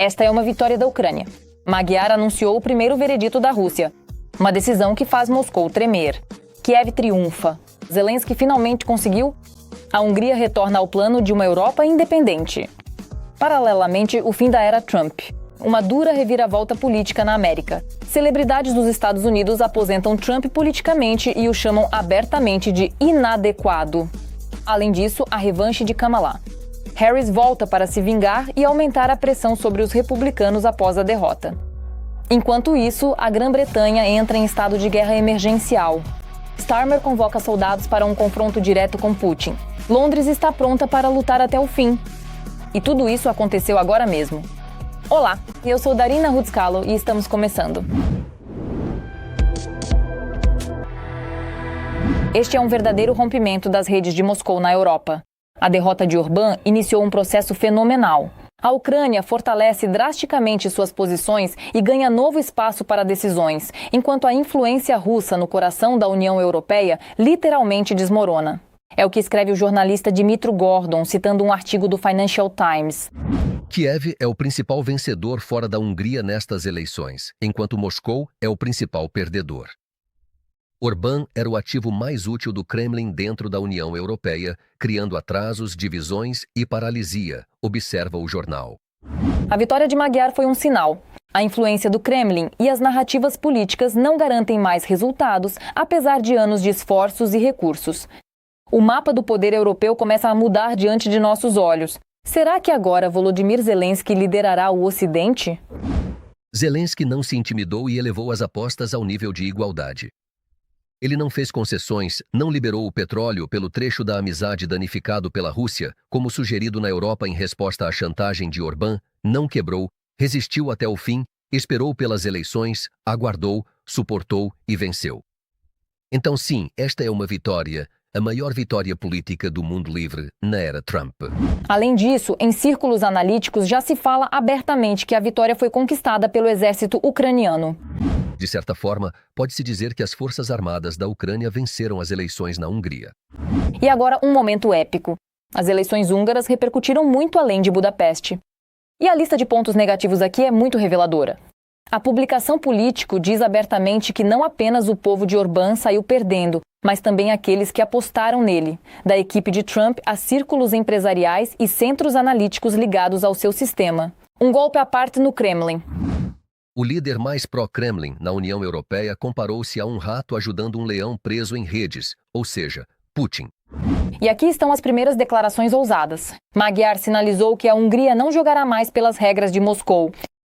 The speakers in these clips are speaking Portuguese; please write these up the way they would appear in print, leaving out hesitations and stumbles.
Esta é uma vitória da Ucrânia. Magyar anunciou o primeiro veredito da Rússia. Uma decisão que faz Moscou tremer. Kiev triunfa. Zelensky finalmente conseguiu. A Hungria retorna ao plano de uma Europa independente. Paralelamente, o fim da era Trump. Uma dura reviravolta política na América. Celebridades dos Estados Unidos aposentam Trump politicamente e o chamam abertamente de inadequado. Além disso, a revanche de Kamala. Harris volta para se vingar e aumentar a pressão sobre os republicanos após a derrota. Enquanto isso, a Grã-Bretanha entra em estado de guerra emergencial. Starmer convoca soldados para um confronto direto com Putin. Londres está pronta para lutar até o fim. E tudo isso aconteceu agora mesmo. Olá, eu sou Darina Rutskalo e estamos começando. Este é um verdadeiro rompimento das redes de Moscou na Europa. A derrota de Orbán iniciou um processo fenomenal. A Ucrânia fortalece drasticamente suas posições e ganha novo espaço para decisões, enquanto a influência russa no coração da União Europeia literalmente desmorona. É o que escreve o jornalista Dmytro Gordon, citando um artigo do Financial Times. Kiev é o principal vencedor fora da Hungria nestas eleições, enquanto Moscou é o principal perdedor. Orbán era o ativo mais útil do Kremlin dentro da União Europeia, criando atrasos, divisões e paralisia, observa o jornal. A vitória de Magyar foi um sinal. A influência do Kremlin e as narrativas políticas não garantem mais resultados, apesar de anos de esforços e recursos. O mapa do poder europeu começa a mudar diante de nossos olhos. Será que agora Volodymyr Zelensky liderará o Ocidente? Zelensky não se intimidou e elevou as apostas ao nível de igualdade. Ele não fez concessões, não liberou o petróleo pelo trecho da amizade danificado pela Rússia, como sugerido na Europa em resposta à chantagem de Orbán, não quebrou, resistiu até o fim, esperou pelas eleições, aguardou, suportou e venceu. Então sim, esta é uma vitória, a maior vitória política do mundo livre na era Trump. Além disso, em círculos analíticos já se fala abertamente que a vitória foi conquistada pelo exército ucraniano. De certa forma, pode-se dizer que as Forças Armadas da Ucrânia venceram as eleições na Hungria. E agora um momento épico. As eleições húngaras repercutiram muito além de Budapeste. E a lista de pontos negativos aqui é muito reveladora. A publicação Político diz abertamente que não apenas o povo de Orbán saiu perdendo, mas também aqueles que apostaram nele, da equipe de Trump a círculos empresariais e centros analíticos ligados ao seu sistema. Um golpe à parte no Kremlin. O líder mais pró-Kremlin na União Europeia comparou-se a um rato ajudando um leão preso em redes, ou seja, Putin. E aqui estão as primeiras declarações ousadas. Magyar sinalizou que a Hungria não jogará mais pelas regras de Moscou.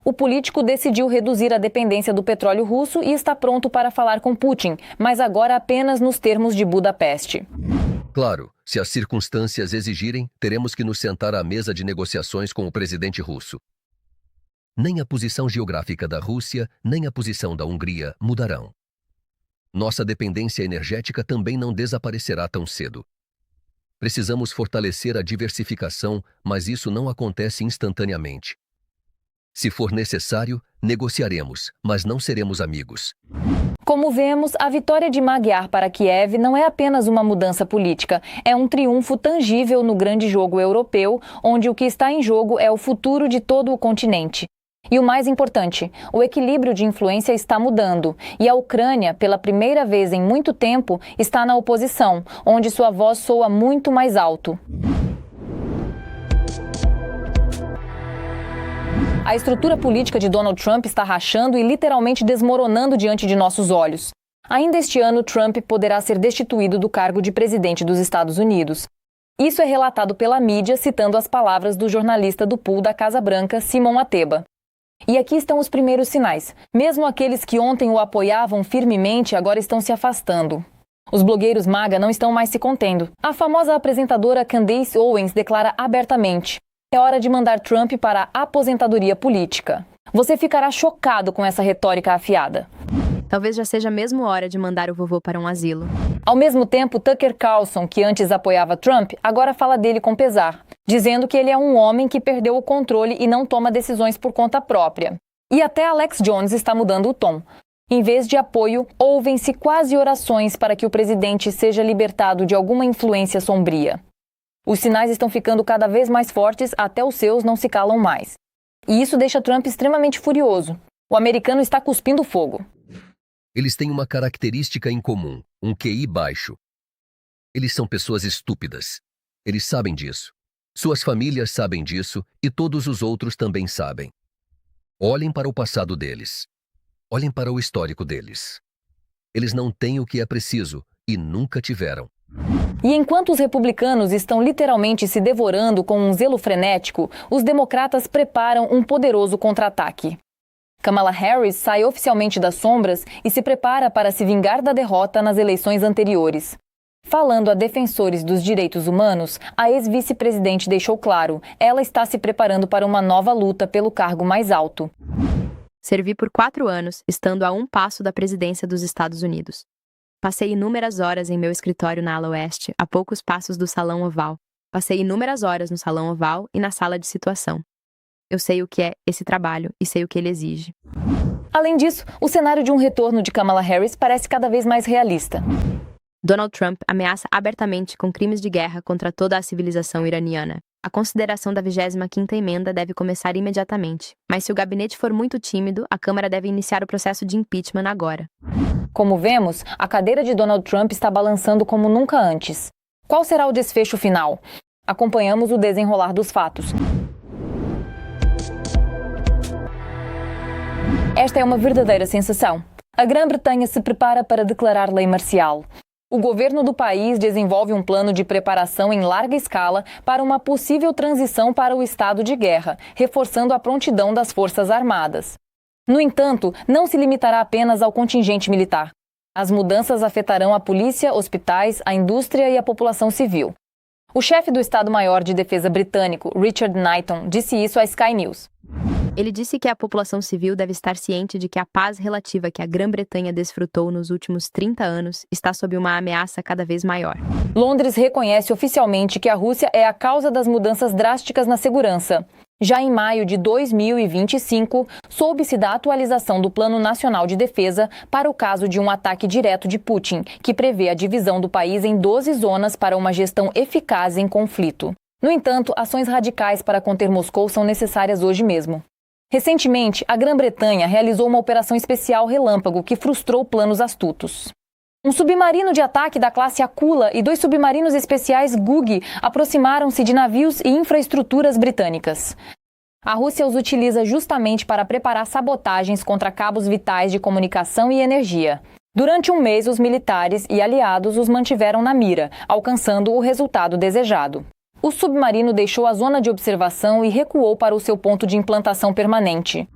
O político decidiu reduzir a dependência do petróleo russo e está pronto para falar com Putin, mas agora apenas nos termos de Budapeste. Claro, se as circunstâncias exigirem, teremos que nos sentar à mesa de negociações com o presidente russo. Nem a posição geográfica da Rússia, nem a posição da Hungria mudarão. Nossa dependência energética também não desaparecerá tão cedo. Precisamos fortalecer a diversificação, mas isso não acontece instantaneamente. Se for necessário, negociaremos, mas não seremos amigos. Como vemos, a vitória de Magyar para Kiev não é apenas uma mudança política, é um triunfo tangível no grande jogo europeu, onde o que está em jogo é o futuro de todo o continente. E o mais importante, o equilíbrio de influência está mudando, e a Ucrânia, pela primeira vez em muito tempo, está na oposição, onde sua voz soa muito mais alto. A estrutura política de Donald Trump está rachando e literalmente desmoronando diante de nossos olhos. Ainda este ano, Trump poderá ser destituído do cargo de presidente dos Estados Unidos. Isso é relatado pela mídia, citando as palavras do jornalista do pool da Casa Branca, Simon Ateba. E aqui estão os primeiros sinais. Mesmo aqueles que ontem o apoiavam firmemente agora estão se afastando. Os blogueiros MAGA não estão mais se contendo. A famosa apresentadora Candace Owens declara abertamente: é hora de mandar Trump para a aposentadoria política. Você ficará chocado com essa retórica afiada. Talvez já seja mesmo hora de mandar o vovô para um asilo. Ao mesmo tempo, Tucker Carlson, que antes apoiava Trump, agora fala dele com pesar, dizendo que ele é um homem que perdeu o controle e não toma decisões por conta própria. E até Alex Jones está mudando o tom. Em vez de apoio, ouvem-se quase orações para que o presidente seja libertado de alguma influência sombria. Os sinais estão ficando cada vez mais fortes, até os seus não se calam mais. E isso deixa Trump extremamente furioso. O americano está cuspindo fogo. Eles têm uma característica em comum, um QI baixo. Eles são pessoas estúpidas. Eles sabem disso. Suas famílias sabem disso e todos os outros também sabem. Olhem para o passado deles. Olhem para o histórico deles. Eles não têm o que é preciso e nunca tiveram. E enquanto os republicanos estão literalmente se devorando com um zelo frenético, os democratas preparam um poderoso contra-ataque. Kamala Harris sai oficialmente das sombras e se prepara para se vingar da derrota nas eleições anteriores. Falando a defensores dos direitos humanos, a ex-vice-presidente deixou claro, ela está se preparando para uma nova luta pelo cargo mais alto. Servi por 4 anos, estando a um passo da presidência dos Estados Unidos. Passei inúmeras horas em meu escritório na ala oeste, a poucos passos do Salão Oval. Passei inúmeras horas no Salão Oval e na sala de situação. Eu sei o que é esse trabalho e sei o que ele exige. Além disso, o cenário de um retorno de Kamala Harris parece cada vez mais realista. Donald Trump ameaça abertamente com crimes de guerra contra toda a civilização iraniana. A consideração da 25ª emenda deve começar imediatamente, mas se o gabinete for muito tímido, a Câmara deve iniciar o processo de impeachment agora. Como vemos, a cadeira de Donald Trump está balançando como nunca antes. Qual será o desfecho final? Acompanhamos o desenrolar dos fatos. Esta é uma verdadeira sensação. A Grã-Bretanha se prepara para declarar lei marcial. O governo do país desenvolve um plano de preparação em larga escala para uma possível transição para o estado de guerra, reforçando a prontidão das Forças Armadas. No entanto, não se limitará apenas ao contingente militar. As mudanças afetarão a polícia, hospitais, a indústria e a população civil. O chefe do Estado-Maior de Defesa britânico, Richard Knighton, disse isso à Sky News. Ele disse que a população civil deve estar ciente de que a paz relativa que a Grã-Bretanha desfrutou nos últimos 30 anos está sob uma ameaça cada vez maior. Londres reconhece oficialmente que a Rússia é a causa das mudanças drásticas na segurança. Já em maio de 2025, soube-se da atualização do Plano Nacional de Defesa para o caso de um ataque direto de Putin, que prevê a divisão do país em 12 zonas para uma gestão eficaz em conflito. No entanto, ações radicais para conter Moscou são necessárias hoje mesmo. Recentemente, a Grã-Bretanha realizou uma operação especial relâmpago que frustrou planos astutos. Um submarino de ataque da classe Akula e 2 submarinos especiais Gug aproximaram-se de navios e infraestruturas britânicas. A Rússia os utiliza justamente para preparar sabotagens contra cabos vitais de comunicação e energia. Durante um mês, os militares e aliados os mantiveram na mira, alcançando o resultado desejado. O submarino deixou a zona de observação e recuou para o seu ponto de implantação permanente.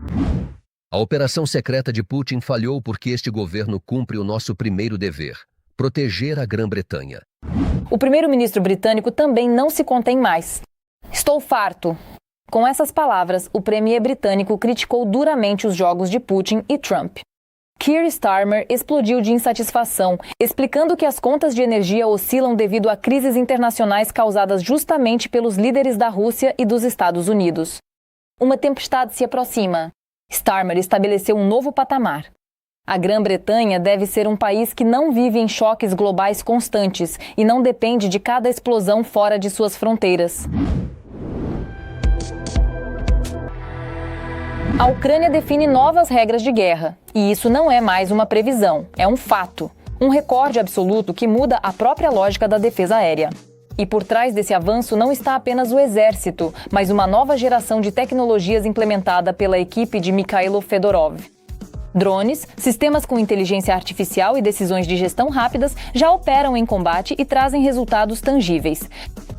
A operação secreta de Putin falhou porque este governo cumpre o nosso primeiro dever: proteger a Grã-Bretanha. O primeiro-ministro britânico também não se contém mais. Estou farto. Com essas palavras, o premier britânico criticou duramente os jogos de Putin e Trump. Keir Starmer explodiu de insatisfação, explicando que as contas de energia oscilam devido a crises internacionais causadas justamente pelos líderes da Rússia e dos Estados Unidos. Uma tempestade se aproxima. Starmer estabeleceu um novo patamar. A Grã-Bretanha deve ser um país que não vive em choques globais constantes e não depende de cada explosão fora de suas fronteiras. A Ucrânia define novas regras de guerra, e isso não é mais uma previsão, é um fato. Um recorde absoluto que muda a própria lógica da defesa aérea. E por trás desse avanço não está apenas o exército, mas uma nova geração de tecnologias implementada pela equipe de Mikhailo Fedorov. Drones, sistemas com inteligência artificial e decisões de gestão rápidas já operam em combate e trazem resultados tangíveis.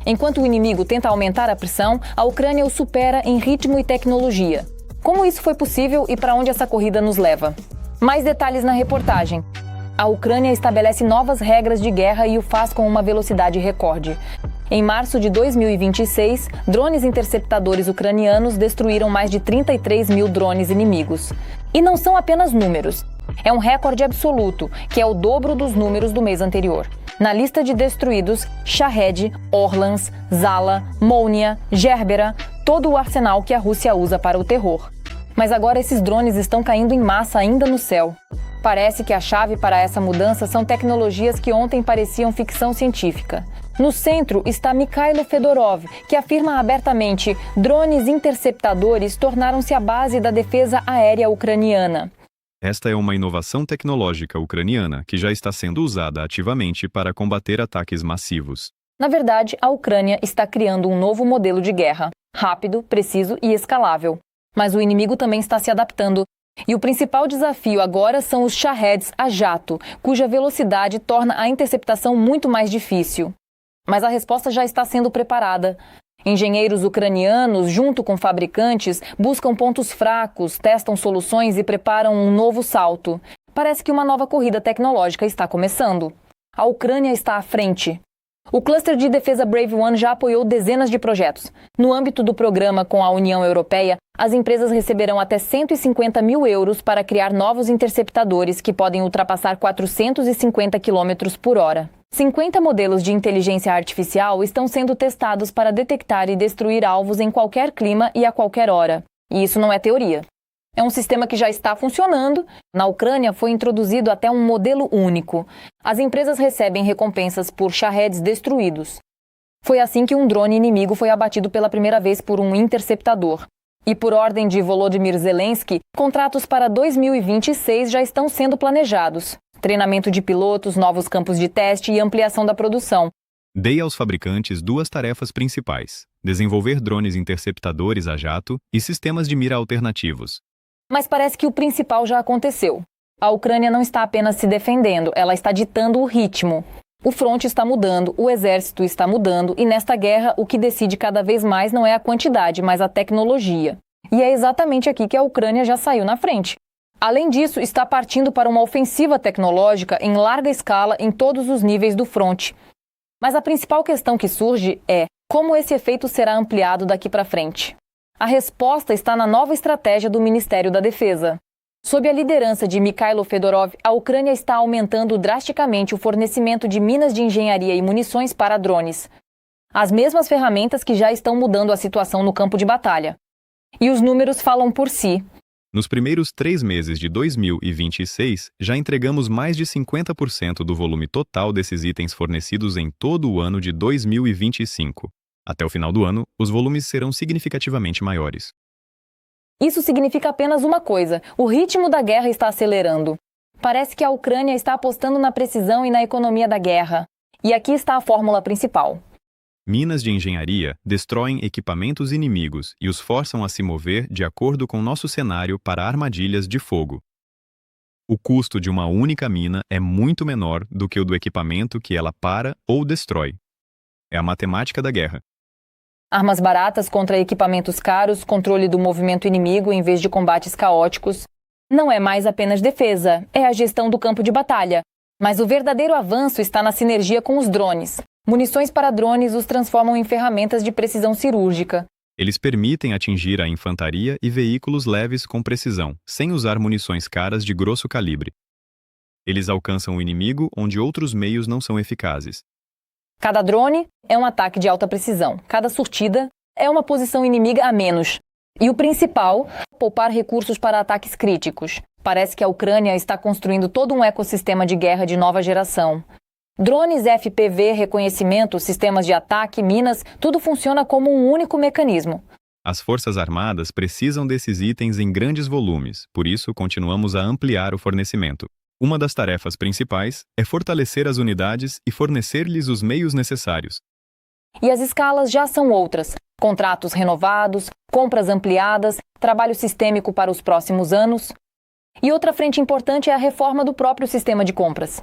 Enquanto o inimigo tenta aumentar a pressão, a Ucrânia o supera em ritmo e tecnologia. Como isso foi possível e para onde essa corrida nos leva? Mais detalhes na reportagem. A Ucrânia estabelece novas regras de guerra e o faz com uma velocidade recorde. Em março de 2026, drones interceptadores ucranianos destruíram mais de 33 mil drones inimigos. E não são apenas números. É um recorde absoluto, que é o dobro dos números do mês anterior. Na lista de destruídos, Shahed, Orlans, Zala, Molnia, Gerbera, todo o arsenal que a Rússia usa para o terror. Mas agora esses drones estão caindo em massa ainda no céu. Parece que a chave para essa mudança são tecnologias que ontem pareciam ficção científica. No centro está Mikhailo Fedorov, que afirma abertamente: drones interceptadores tornaram-se a base da defesa aérea ucraniana. Esta é uma inovação tecnológica ucraniana que já está sendo usada ativamente para combater ataques massivos. Na verdade, a Ucrânia está criando um novo modelo de guerra, rápido, preciso e escalável. Mas o inimigo também está se adaptando. E o principal desafio agora são os Shaheds a jato, cuja velocidade torna a interceptação muito mais difícil. Mas a resposta já está sendo preparada. Engenheiros ucranianos, junto com fabricantes, buscam pontos fracos, testam soluções e preparam um novo salto. Parece que uma nova corrida tecnológica está começando. A Ucrânia está à frente. O cluster de defesa Brave One já apoiou dezenas de projetos. No âmbito do programa com a União Europeia, as empresas receberão até 150 mil euros para criar novos interceptadores que podem ultrapassar 450 km por hora. 50 modelos de inteligência artificial estão sendo testados para detectar e destruir alvos em qualquer clima e a qualquer hora. E isso não é teoria. É um sistema que já está funcionando. Na Ucrânia foi introduzido até um modelo único. As empresas recebem recompensas por Shaheds destruídos. Foi assim que um drone inimigo foi abatido pela primeira vez por um interceptador. E por ordem de Volodymyr Zelensky, contratos para 2026 já estão sendo planejados. Treinamento de pilotos, novos campos de teste e ampliação da produção. Dei aos fabricantes duas tarefas principais: desenvolver drones interceptadores a jato e sistemas de mira alternativos. Mas parece que o principal já aconteceu. A Ucrânia não está apenas se defendendo, ela está ditando o ritmo. O fronte está mudando, o exército está mudando e nesta guerra o que decide cada vez mais não é a quantidade, mas a tecnologia. E é exatamente aqui que a Ucrânia já saiu na frente. Além disso, está partindo para uma ofensiva tecnológica em larga escala em todos os níveis do fronte. Mas a principal questão que surge é como esse efeito será ampliado daqui para frente. A resposta está na nova estratégia do Ministério da Defesa. Sob a liderança de Mikhailo Fedorov, a Ucrânia está aumentando drasticamente o fornecimento de minas de engenharia e munições para drones. As mesmas ferramentas que já estão mudando a situação no campo de batalha. E os números falam por si. Nos primeiros 3 meses de 2026, já entregamos mais de 50% do volume total desses itens fornecidos em todo o ano de 2025. Até o final do ano, os volumes serão significativamente maiores. Isso significa apenas uma coisa: o ritmo da guerra está acelerando. Parece que a Ucrânia está apostando na precisão e na economia da guerra. E aqui está a fórmula principal. Minas de engenharia destroem equipamentos inimigos e os forçam a se mover de acordo com nosso cenário para armadilhas de fogo. O custo de uma única mina é muito menor do que o do equipamento que ela para ou destrói. É a matemática da guerra. Armas baratas contra equipamentos caros, controle do movimento inimigo em vez de combates caóticos. Não é mais apenas defesa, é a gestão do campo de batalha. Mas o verdadeiro avanço está na sinergia com os drones. Munições para drones os transformam em ferramentas de precisão cirúrgica. Eles permitem atingir a infantaria e veículos leves com precisão, sem usar munições caras de grosso calibre. Eles alcançam o inimigo onde outros meios não são eficazes. Cada drone é um ataque de alta precisão. Cada surtida é uma posição inimiga a menos. E o principal, poupar recursos para ataques críticos. Parece que a Ucrânia está construindo todo um ecossistema de guerra de nova geração. Drones FPV, reconhecimento, sistemas de ataque, minas, tudo funciona como um único mecanismo. As Forças Armadas precisam desses itens em grandes volumes, por isso continuamos a ampliar o fornecimento. Uma das tarefas principais é fortalecer as unidades e fornecer-lhes os meios necessários. E as escalas já são outras. Contratos renovados, compras ampliadas, trabalho sistêmico para os próximos anos. E outra frente importante é a reforma do próprio sistema de compras.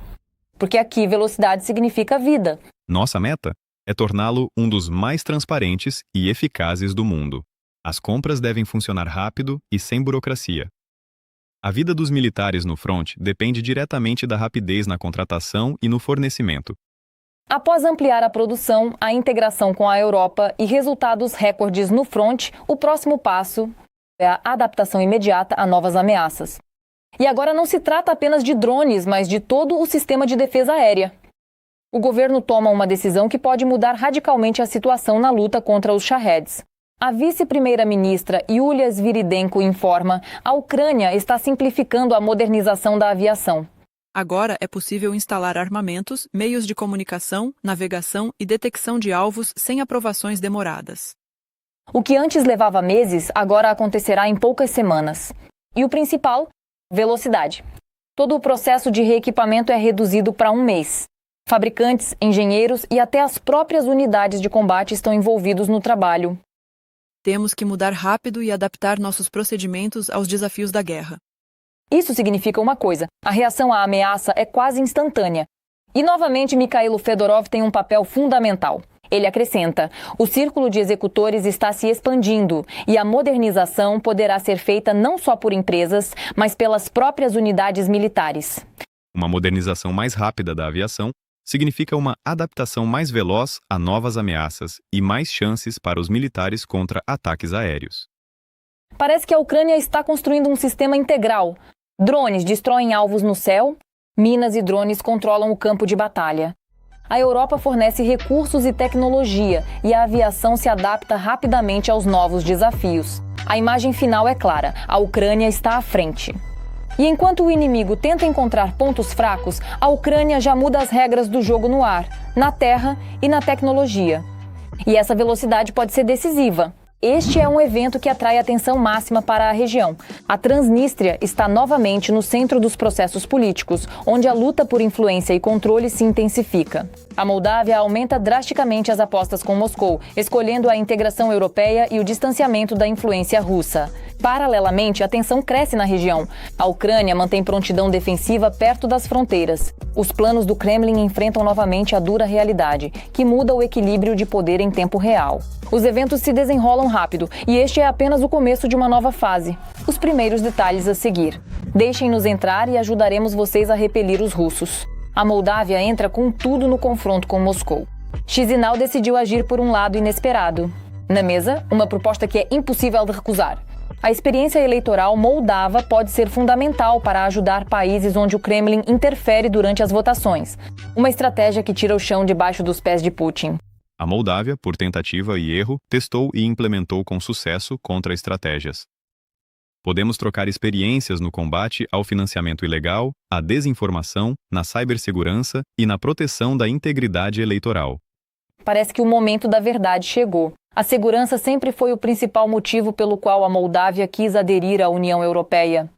Porque aqui velocidade significa vida. Nossa meta é torná-lo um dos mais transparentes e eficazes do mundo. As compras devem funcionar rápido e sem burocracia. A vida dos militares no front depende diretamente da rapidez na contratação e no fornecimento. Após ampliar a produção, a integração com a Europa e resultados recordes no front, o próximo passo é a adaptação imediata a novas ameaças. E agora não se trata apenas de drones, mas de todo o sistema de defesa aérea. O governo toma uma decisão que pode mudar radicalmente a situação na luta contra os Shaheds. A vice-primeira-ministra Yulia Sviridenko informa: a Ucrânia está simplificando a modernização da aviação. Agora é possível instalar armamentos, meios de comunicação, navegação e detecção de alvos sem aprovações demoradas. O que antes levava meses, agora acontecerá em poucas semanas. E o principal? Velocidade. Todo o processo de reequipamento é reduzido para um mês. Fabricantes, engenheiros e até as próprias unidades de combate estão envolvidos no trabalho. Temos que mudar rápido e adaptar nossos procedimentos aos desafios da guerra. Isso significa uma coisa: a reação à ameaça é quase instantânea. E novamente Mikhailo Fedorov tem um papel fundamental. Ele acrescenta: o círculo de executores está se expandindo e a modernização poderá ser feita não só por empresas, mas pelas próprias unidades militares. Uma modernização mais rápida da aviação significa uma adaptação mais veloz a novas ameaças e mais chances para os militares contra ataques aéreos. Parece que a Ucrânia está construindo um sistema integral. Drones destroem alvos no céu, minas e drones controlam o campo de batalha. A Europa fornece recursos e tecnologia e a aviação se adapta rapidamente aos novos desafios. A imagem final é clara: a Ucrânia está à frente. E enquanto o inimigo tenta encontrar pontos fracos, a Ucrânia já muda as regras do jogo no ar, na terra e na tecnologia. E essa velocidade pode ser decisiva. Este é um evento que atrai atenção máxima para a região. A Transnistria está novamente no centro dos processos políticos, onde a luta por influência e controle se intensifica. A Moldávia aumenta drasticamente as apostas com Moscou, escolhendo a integração europeia e o distanciamento da influência russa. Paralelamente, a tensão cresce na região. A Ucrânia mantém prontidão defensiva perto das fronteiras. Os planos do Kremlin enfrentam novamente a dura realidade, que muda o equilíbrio de poder em tempo real. Os eventos se desenrolam rápido e este é apenas o começo de uma nova fase. Os primeiros detalhes a seguir. Deixem-nos entrar e ajudaremos vocês a repelir os russos. A Moldávia entra com tudo no confronto com Moscou. Chisinau decidiu agir por um lado inesperado. Na mesa, uma proposta que é impossível de recusar. A experiência eleitoral moldava pode ser fundamental para ajudar países onde o Kremlin interfere durante as votações. Uma estratégia que tira o chão debaixo dos pés de Putin. A Moldávia, por tentativa e erro, testou e implementou com sucesso contra-estratégias. Podemos trocar experiências no combate ao financiamento ilegal, à desinformação, na cibersegurança e na proteção da integridade eleitoral. Parece que o momento da verdade chegou. A segurança sempre foi o principal motivo pelo qual a Moldávia quis aderir à União Europeia.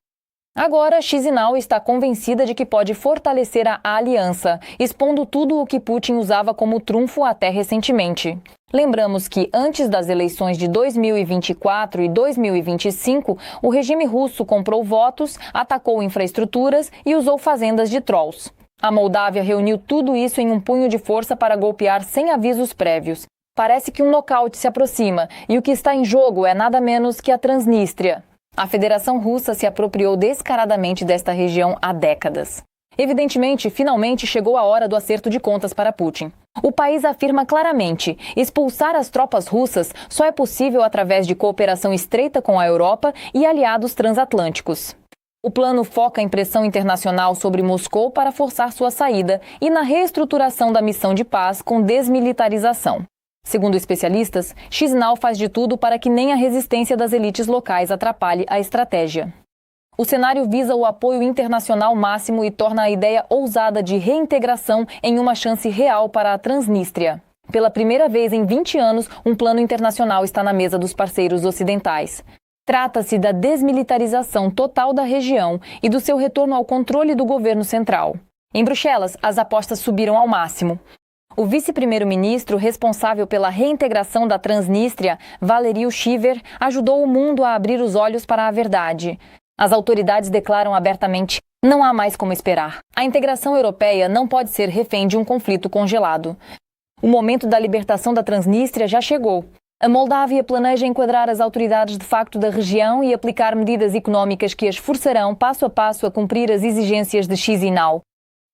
Agora, Chisinau está convencida de que pode fortalecer a aliança, expondo tudo o que Putin usava como trunfo até recentemente. Lembramos que, antes das eleições de 2024 e 2025, o regime russo comprou votos, atacou infraestruturas e usou fazendas de trolls. A Moldávia reuniu tudo isso em um punho de força para golpear sem avisos prévios. Parece que um nocaute se aproxima, e o que está em jogo é nada menos que a Transnistria. A Federação Russa se apropriou descaradamente desta região há décadas. Evidentemente, finalmente chegou a hora do acerto de contas para Putin. O país afirma claramente: expulsar as tropas russas só é possível através de cooperação estreita com a Europa e aliados transatlânticos. O plano foca em pressão internacional sobre Moscou para forçar sua saída e na reestruturação da missão de paz com desmilitarização. Segundo especialistas, Chisinau faz de tudo para que nem a resistência das elites locais atrapalhe a estratégia. O cenário visa o apoio internacional máximo e torna a ideia ousada de reintegração em uma chance real para a Transnistria. Pela primeira vez em 20 anos, um plano internacional está na mesa dos parceiros ocidentais. Trata-se da desmilitarização total da região e do seu retorno ao controle do governo central. Em Bruxelas, as apostas subiram ao máximo. O vice-primeiro-ministro responsável pela reintegração da Transnistria, Valery Shiver, ajudou o mundo a abrir os olhos para a verdade. As autoridades declaram abertamente: não há mais como esperar. A integração europeia não pode ser refém de um conflito congelado. O momento da libertação da Transnistria já chegou. A Moldávia planeja enquadrar as autoridades de facto da região e aplicar medidas econômicas que as forçarão passo a passo a cumprir as exigências de Chisinau.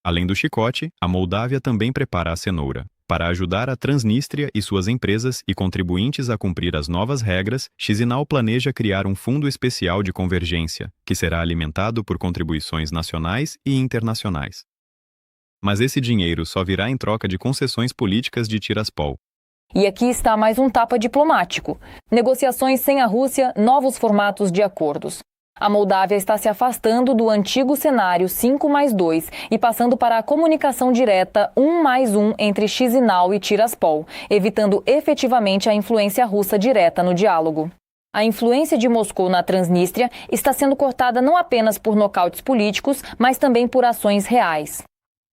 Além do chicote, a Moldávia também prepara a cenoura. Para ajudar a Transnistria e suas empresas e contribuintes a cumprir as novas regras, Chisinau planeja criar um fundo especial de convergência, que será alimentado por contribuições nacionais e internacionais. Mas esse dinheiro só virá em troca de concessões políticas de Tiraspol. E aqui está mais um tapa diplomático. Negociações sem a Rússia, novos formatos de acordos. A Moldávia está se afastando do antigo cenário 5+2 e passando para a comunicação direta 1+1 entre Chisinau e Tiraspol, evitando efetivamente a influência russa direta no diálogo. A influência de Moscou na Transnistria está sendo cortada não apenas por nocautes políticos, mas também por ações reais.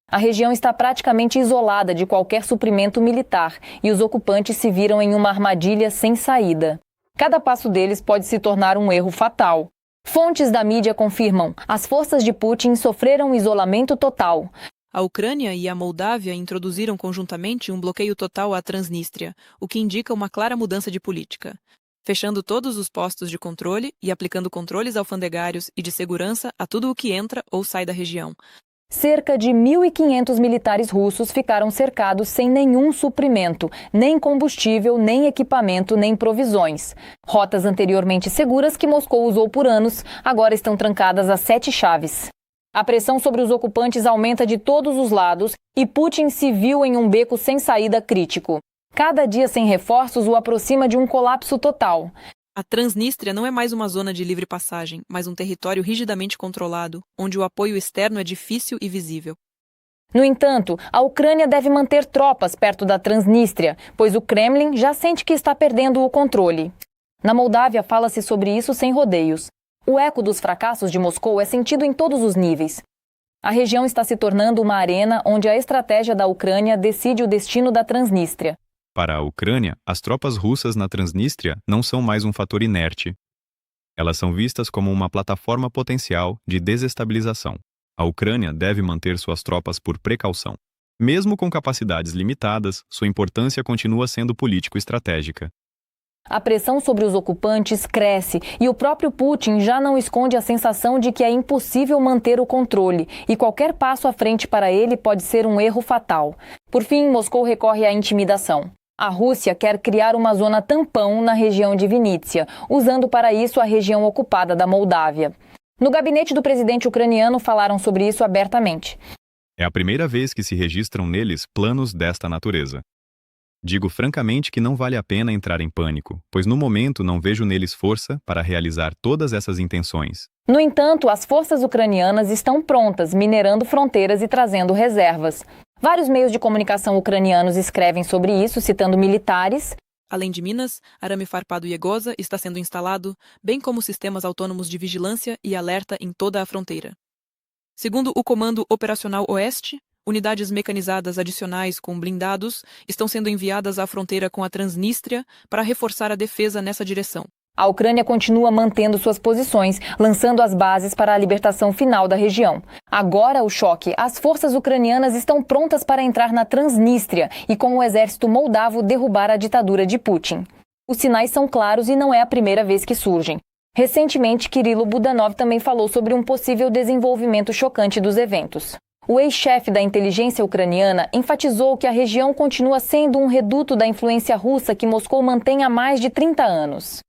A região está praticamente isolada de qualquer suprimento militar e os ocupantes se viram em uma armadilha sem saída. Cada passo deles pode se tornar um erro fatal. Fontes da mídia confirmam: as forças de Putin sofreram um isolamento total. A Ucrânia e a Moldávia introduziram conjuntamente um bloqueio total à Transnistria, o que indica uma clara mudança de política, fechando todos os postos de controle e aplicando controles alfandegários e de segurança a tudo o que entra ou sai da região. Cerca de 1.500 militares russos ficaram cercados sem nenhum suprimento, nem combustível, nem equipamento, nem provisões. Rotas anteriormente seguras que Moscou usou por anos, agora estão trancadas a 7 chaves. A pressão sobre os ocupantes aumenta de todos os lados e Putin se viu em um beco sem saída crítico. Cada dia sem reforços o aproxima de um colapso total. A Transnistria não é mais uma zona de livre passagem, mas um território rigidamente controlado, onde o apoio externo é difícil e visível. No entanto, a Ucrânia deve manter tropas perto da Transnistria, pois o Kremlin já sente que está perdendo o controle. Na Moldávia fala-se sobre isso sem rodeios. O eco dos fracassos de Moscou é sentido em todos os níveis. A região está se tornando uma arena onde a estratégia da Ucrânia decide o destino da Transnistria. Para a Ucrânia, as tropas russas na Transnistria não são mais um fator inerte. Elas são vistas como uma plataforma potencial de desestabilização. A Ucrânia deve manter suas tropas por precaução. Mesmo com capacidades limitadas, sua importância continua sendo político-estratégica. A pressão sobre os ocupantes cresce e o próprio Putin já não esconde a sensação de que é impossível manter o controle e qualquer passo à frente para ele pode ser um erro fatal. Por fim, Moscou recorre à intimidação. A Rússia quer criar uma zona tampão na região de Vinícia, usando para isso a região ocupada da Moldávia. No gabinete do presidente ucraniano falaram sobre isso abertamente. É a primeira vez que se registram neles planos desta natureza. Digo francamente que não vale a pena entrar em pânico, pois no momento não vejo neles força para realizar todas essas intenções. No entanto, as forças ucranianas estão prontas, minerando fronteiras e trazendo reservas. Vários meios de comunicação ucranianos escrevem sobre isso, citando militares. Além de minas, arame farpado Yegosa está sendo instalado, bem como sistemas autônomos de vigilância e alerta em toda a fronteira. Segundo o Comando Operacional Oeste, unidades mecanizadas adicionais com blindados estão sendo enviadas à fronteira com a Transnistria para reforçar a defesa nessa direção. A Ucrânia continua mantendo suas posições, lançando as bases para a libertação final da região. Agora, o choque: as forças ucranianas estão prontas para entrar na Transnistria e, com o exército moldavo, derrubar a ditadura de Putin. Os sinais são claros e não é a primeira vez que surgem. Recentemente, Kirilo Budanov também falou sobre um possível desenvolvimento chocante dos eventos. O ex-chefe da inteligência ucraniana enfatizou que a região continua sendo um reduto da influência russa que Moscou mantém há mais de 30 anos.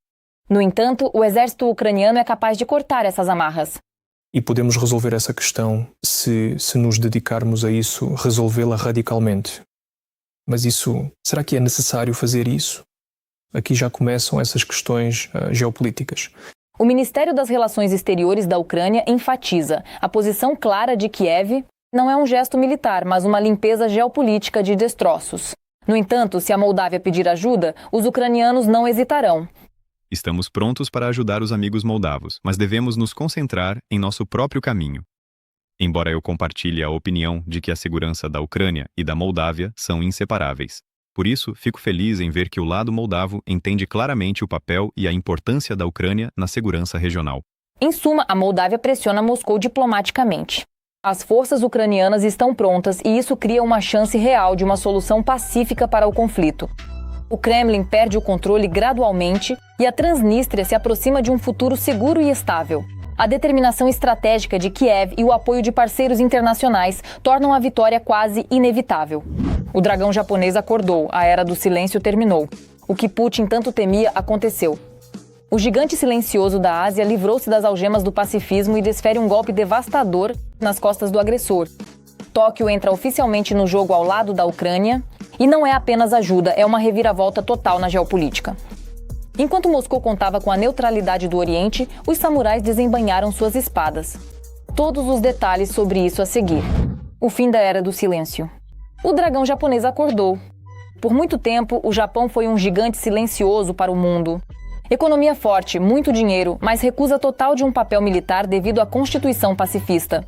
No entanto, o exército ucraniano é capaz de cortar essas amarras. E podemos resolver essa questão se nos dedicarmos a isso, resolvê-la radicalmente. Mas será que é necessário fazer isso? Aqui já começam essas questões geopolíticas. O Ministério das Relações Exteriores da Ucrânia enfatiza a posição clara de Kiev não é um gesto militar, mas uma limpeza geopolítica de destroços. No entanto, se a Moldávia pedir ajuda, os ucranianos não hesitarão. Estamos prontos para ajudar os amigos moldavos, mas devemos nos concentrar em nosso próprio caminho. Embora eu compartilhe a opinião de que a segurança da Ucrânia e da Moldávia são inseparáveis. Por isso, fico feliz em ver que o lado moldavo entende claramente o papel e a importância da Ucrânia na segurança regional. Em suma, a Moldávia pressiona Moscou diplomaticamente. As forças ucranianas estão prontas e isso cria uma chance real de uma solução pacífica para o conflito. O Kremlin perde o controle gradualmente e a Transnistria se aproxima de um futuro seguro e estável. A determinação estratégica de Kiev e o apoio de parceiros internacionais tornam a vitória quase inevitável. O dragão japonês acordou, a era do silêncio terminou. O que Putin tanto temia aconteceu. O gigante silencioso da Ásia livrou-se das algemas do pacifismo e desfere um golpe devastador nas costas do agressor. Tóquio entra oficialmente no jogo ao lado da Ucrânia. E não é apenas ajuda, é uma reviravolta total na geopolítica. Enquanto Moscou contava com a neutralidade do Oriente, os samurais desembainharam suas espadas. Todos os detalhes sobre isso a seguir. O fim da Era do Silêncio. O dragão japonês acordou. Por muito tempo, o Japão foi um gigante silencioso para o mundo. Economia forte, muito dinheiro, mas recusa total de um papel militar devido à Constituição pacifista.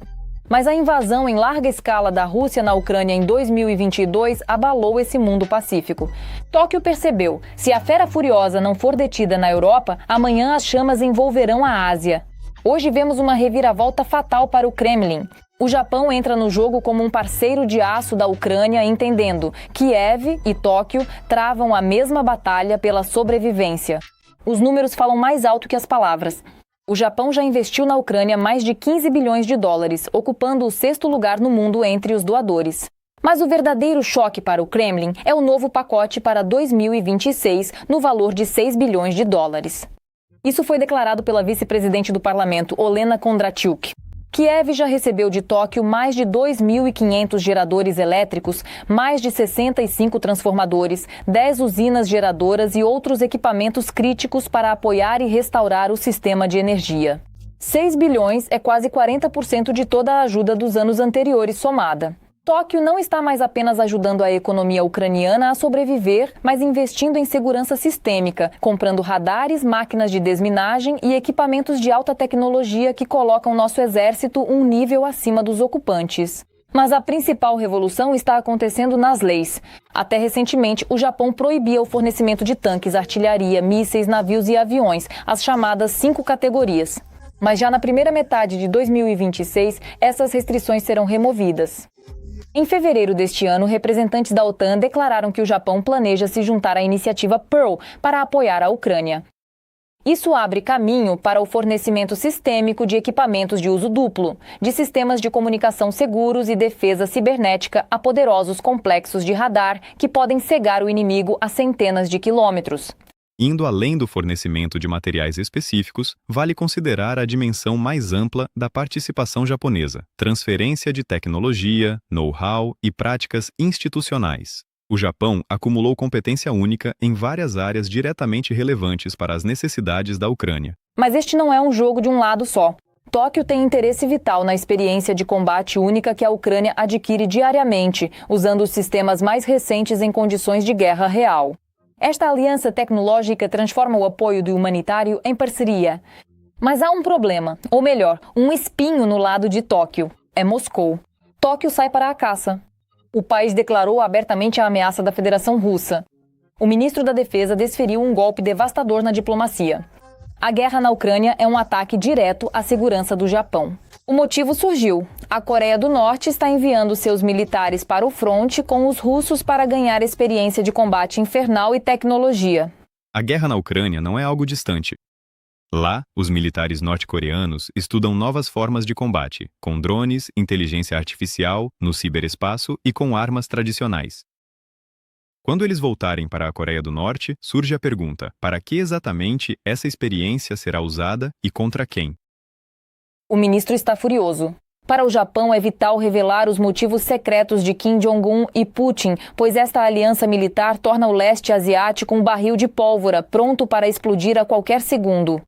Mas a invasão em larga escala da Rússia na Ucrânia em 2022 abalou esse mundo pacífico. Tóquio percebeu, se a fera furiosa não for detida na Europa, amanhã as chamas envolverão a Ásia. Hoje vemos uma reviravolta fatal para o Kremlin. O Japão entra no jogo como um parceiro de aço da Ucrânia, entendendo que Kiev e Tóquio travam a mesma batalha pela sobrevivência. Os números falam mais alto que as palavras. O Japão já investiu na Ucrânia mais de 15 bilhões de dólares, ocupando o 6º lugar no mundo entre os doadores. Mas o verdadeiro choque para o Kremlin é o novo pacote para 2026, no valor de 6 bilhões de dólares. Isso foi declarado pela vice-presidente do parlamento, Olena Kondratiuk. Kiev já recebeu de Tóquio mais de 2.500 geradores elétricos, mais de 65 transformadores, 10 usinas geradoras e outros equipamentos críticos para apoiar e restaurar o sistema de energia. 6 bilhões é quase 40% de toda a ajuda dos anos anteriores somada. Tóquio não está mais apenas ajudando a economia ucraniana a sobreviver, mas investindo em segurança sistêmica, comprando radares, máquinas de desminagem e equipamentos de alta tecnologia que colocam nosso exército um nível acima dos ocupantes. Mas a principal revolução está acontecendo nas leis. Até recentemente, o Japão proibia o fornecimento de tanques, artilharia, mísseis, navios e aviões, as chamadas 5 categorias. Mas já na primeira metade de 2026, essas restrições serão removidas. Em fevereiro deste ano, representantes da OTAN declararam que o Japão planeja se juntar à iniciativa Pearl para apoiar a Ucrânia. Isso abre caminho para o fornecimento sistêmico de equipamentos de uso duplo, de sistemas de comunicação seguros e defesa cibernética a poderosos complexos de radar que podem cegar o inimigo a centenas de quilômetros. Indo além do fornecimento de materiais específicos, vale considerar a dimensão mais ampla da participação japonesa, transferência de tecnologia, know-how e práticas institucionais. O Japão acumulou competência única em várias áreas diretamente relevantes para as necessidades da Ucrânia. Mas este não é um jogo de um lado só. Tóquio tem interesse vital na experiência de combate única que a Ucrânia adquire diariamente, usando os sistemas mais recentes em condições de guerra real. Esta aliança tecnológica transforma o apoio do humanitário em parceria. Mas há um problema, ou melhor, um espinho no lado de Tóquio. É Moscou. Tóquio sai para a caça. O país declarou abertamente a ameaça da Federação Russa. O ministro da Defesa desferiu um golpe devastador na diplomacia. A guerra na Ucrânia é um ataque direto à segurança do Japão. O motivo surgiu. A Coreia do Norte está enviando seus militares para o fronte com os russos para ganhar experiência de combate infernal e tecnologia. A guerra na Ucrânia não é algo distante. Lá, os militares norte-coreanos estudam novas formas de combate, com drones, inteligência artificial, no ciberespaço e com armas tradicionais. Quando eles voltarem para a Coreia do Norte, surge a pergunta: para que exatamente essa experiência será usada e contra quem? O ministro está furioso. Para o Japão é vital revelar os motivos secretos de Kim Jong-un e Putin, pois esta aliança militar torna o leste asiático um barril de pólvora pronto para explodir a qualquer segundo.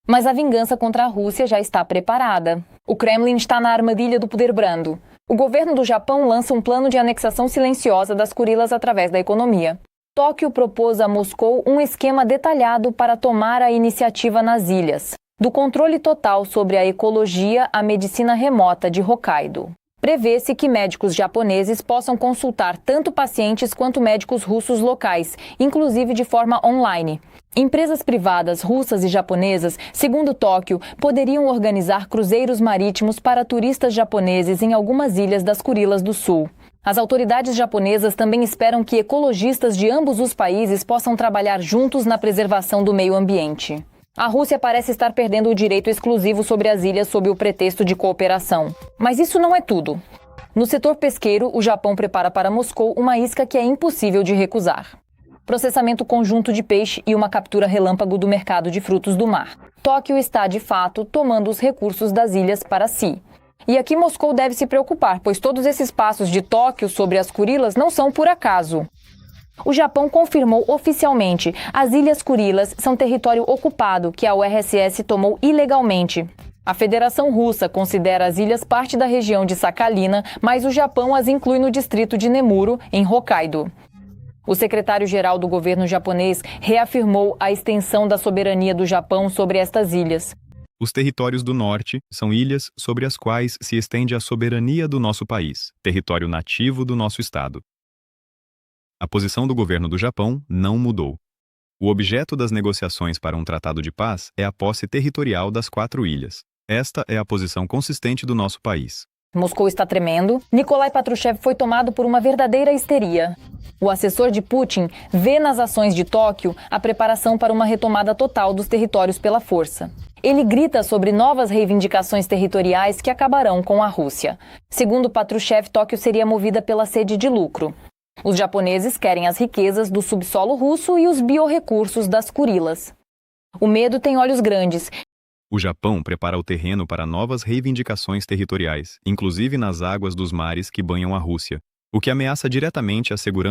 Mas a vingança contra a Rússia já está preparada. O Kremlin está na armadilha do poder brando. O governo do Japão lança um plano de anexação silenciosa das Kurilas através da economia. Tóquio propôs a Moscou um esquema detalhado para tomar a iniciativa nas ilhas, do controle total sobre a ecologia à medicina remota de Hokkaido. Prevê-se que médicos japoneses possam consultar tanto pacientes quanto médicos russos locais, inclusive de forma online. Empresas privadas russas e japonesas, segundo Tóquio, poderiam organizar cruzeiros marítimos para turistas japoneses em algumas ilhas das Kurilas do Sul. As autoridades japonesas também esperam que ecologistas de ambos os países possam trabalhar juntos na preservação do meio ambiente. A Rússia parece estar perdendo o direito exclusivo sobre as ilhas sob o pretexto de cooperação. Mas isso não é tudo. No setor pesqueiro, o Japão prepara para Moscou uma isca que é impossível de recusar: processamento conjunto de peixe e uma captura relâmpago do mercado de frutos do mar. Tóquio está, de fato, tomando os recursos das ilhas para si. E aqui Moscou deve se preocupar, pois todos esses passos de Tóquio sobre as Kurilas não são por acaso. O Japão confirmou oficialmente: as Ilhas Kurilas são território ocupado que a URSS tomou ilegalmente. A Federação Russa considera as ilhas parte da região de Sakhalina, mas o Japão as inclui no distrito de Nemuro, em Hokkaido. O secretário-geral do governo japonês reafirmou a extensão da soberania do Japão sobre estas ilhas. Os territórios do norte são ilhas sobre as quais se estende a soberania do nosso país, território nativo do nosso estado. A posição do governo do Japão não mudou. O objeto das negociações para um tratado de paz é a posse territorial das 4 ilhas. Esta é a posição consistente do nosso país. Moscou está tremendo. Nikolai Patrushev foi tomado por uma verdadeira histeria. O assessor de Putin vê nas ações de Tóquio a preparação para uma retomada total dos territórios pela força. Ele grita sobre novas reivindicações territoriais que acabarão com a Rússia. Segundo Patrushev, Tóquio seria movida pela sede de lucro. Os japoneses querem as riquezas do subsolo russo e os biorrecursos das Kurilas. O medo tem olhos grandes. O Japão prepara o terreno para novas reivindicações territoriais, inclusive nas águas dos mares que banham a Rússia, o que ameaça diretamente a segurança